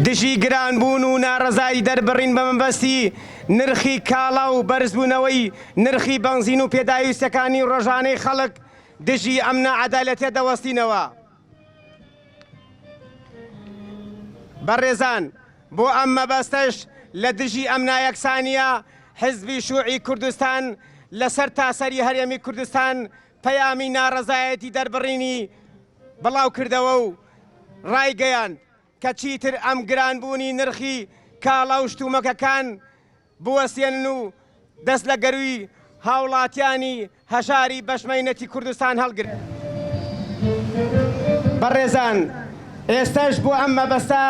دژی گرانبوون و ناڕەزایی دەربڕین بە مەبەستی نرخی کاڵا و بەرزبوونەوەی نرخی بەنزین و پێداویستەکانی ڕۆژانەی خەڵک دژی ئەم نەعەدالەتیە دەوەستینەوە. بەڕێزان، بۆ ئەم مەبەستەش لە دژی ئەم نایەکسانیە حیزبی شووعی کوردستان لەسەر تاسەری هەرێمی کوردستان پەیامی ناڕەزایەتی دەربڕینی بڵاو کردەوە و ڕایگەیاند کە چیتر ئەم گرانبوونی نرخی کاڵا و شتومەکەکان بوەستێنن و دەست لە گەروی هاوڵاتیانی هەژاری بەشمەینەتی کوردستان هەڵگرن. بەڕێزان، ئێستاش بۆ ئەم مەبەستە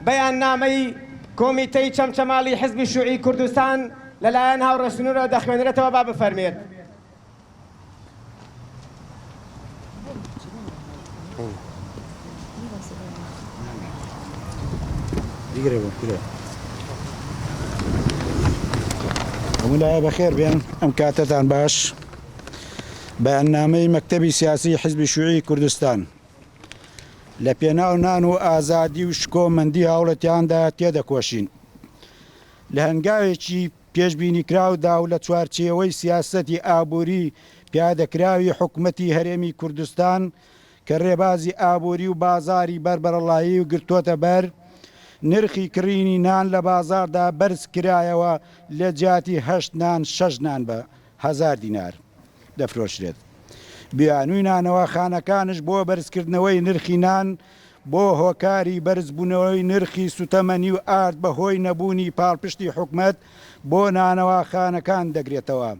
بەیاننامەی کۆمیتەی چەمچەماڵی حیزبی شووعی کوردستان لەلایەن هاوڕێسنوورەوە دەخوێنرێتەوە. با بفەرمێت. ولا بخير بين ام كاتتان باش بەیاننامەی مەکتەبی سیاسی حیزبی شووعی کوردستان لە پێناو نان و ئازادی و شکۆمەندی هاوڵەتیاندا تێدەکۆشین. لە هەنگاوێکی پێشبینیکراودا و لە چوارچێوەی سیاسەتی ئابووری پیادەکراوی حکومەتی هەرێمی کوردستان کە ڕێبازی ئابووری و بازاری بەربەرەڵایی و گرتوۆتە بەر، نرخی کڕینی نان لە بازاردا بەرز کرایەوە لە جیاتی 8 نان 6 نان بە 1000 دینار دەفرۆشرێت. بیانووی نانەوەخانەکانش بۆ بەرزکردنەوەی نرخی نان بۆ هۆکاری بەرزبوونەوەی نرخی سوتەمەنی و ئارد بەهۆی نەبوونی پاڵپشتی حکومەت بۆ نانەوەخانەکان دەگرێتەوە.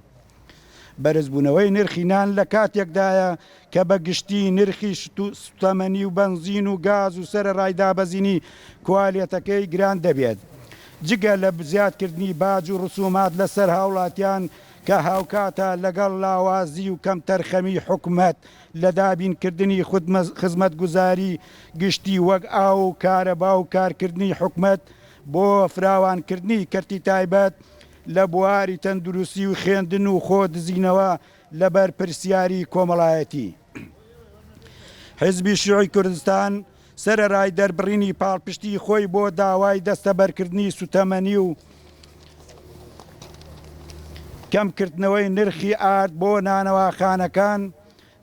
بەرزبوونەوەی نرخی نان لە کاتێکدایە کە بە گشتی نرخی سوتەمەنی و بەنزین و گاز و سەرەڕای دابەزینی کوالێتەکەی گران دەبێت. جگە لە زیادکردنی باج و ڕسومات لەسەر هاوڵاتیان کە هاوکاتە لەگەڵ لاوازی و کەم تەرخەمی حکومەت لە دابینکردنی خزمەتگوزاری گشتی وەک ئاو و کارەبا و کارکردنی حکومەت بۆ فراوانکردنی کەرتی تایبەت لە بواری تەندروستی و خوێندن و خۆ دزینەوە لەبەر پرسیاری کۆمەڵایەتی. حیزبی شووعی کوردستان سەرەڕای دەربڕینی پاڵپشتی خۆی بۆ داوای دەستەبەرکردنی سوتەمەنی و کەمکردنەوەی نرخی ئارد بۆ نانەوەخانەکان،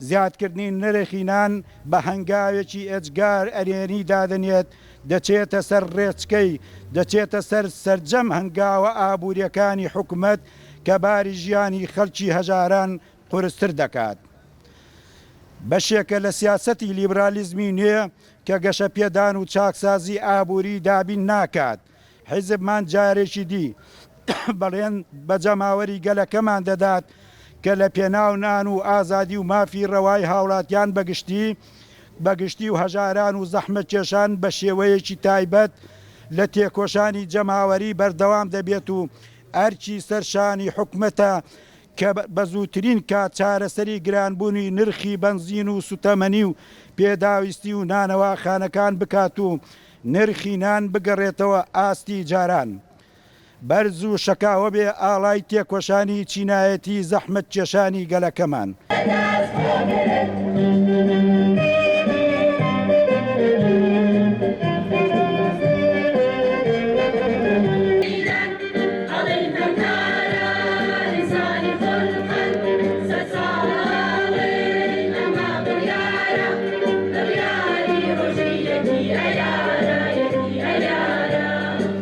زیادکردنی نرخی نان بە هەنگاوێکی ئەجگار ئەرێنی دادنێت دەچێتە سەر ڕێچکەی، دەچێتە سەر سەرجەم هەنگاوە ئابوووریەکانی حکومەت کە باری ژیانی خەڵکی هەژاران قورستر دەکات. بەشێکە لە سیاسەتی لیبرالیزمی نوێ کە گەشە پێدان و چاکسازی ئابووری دابین ناکات. حیزبمان جارێکی دی بەڵێن بە جەماوەری گەلەکەمان دەدات کە لە پێناو نان و ئازادی و مافی ڕەوای هاوڵاتیان بەگشتی و هەژاران و زەحمەت کێشان بە شێوەیەکی تایبەت لە تێکۆشانی جەماوەری بەردەوام دەبێت و ئەرکی سەرشانی حکومەتە کە بە زووترین کات چارەسەری گرانبوونی نرخی بەنزین و سوتەمەنی و پێداویستی و نانەوەخانەکان بکات و نرخی نان بگەڕێتەوە ئاستی جاران. بەرز و شەکاوە بێ ئاڵای تێکۆشانی چینایەتی زەحمەت کێشانی گەلەکەمان.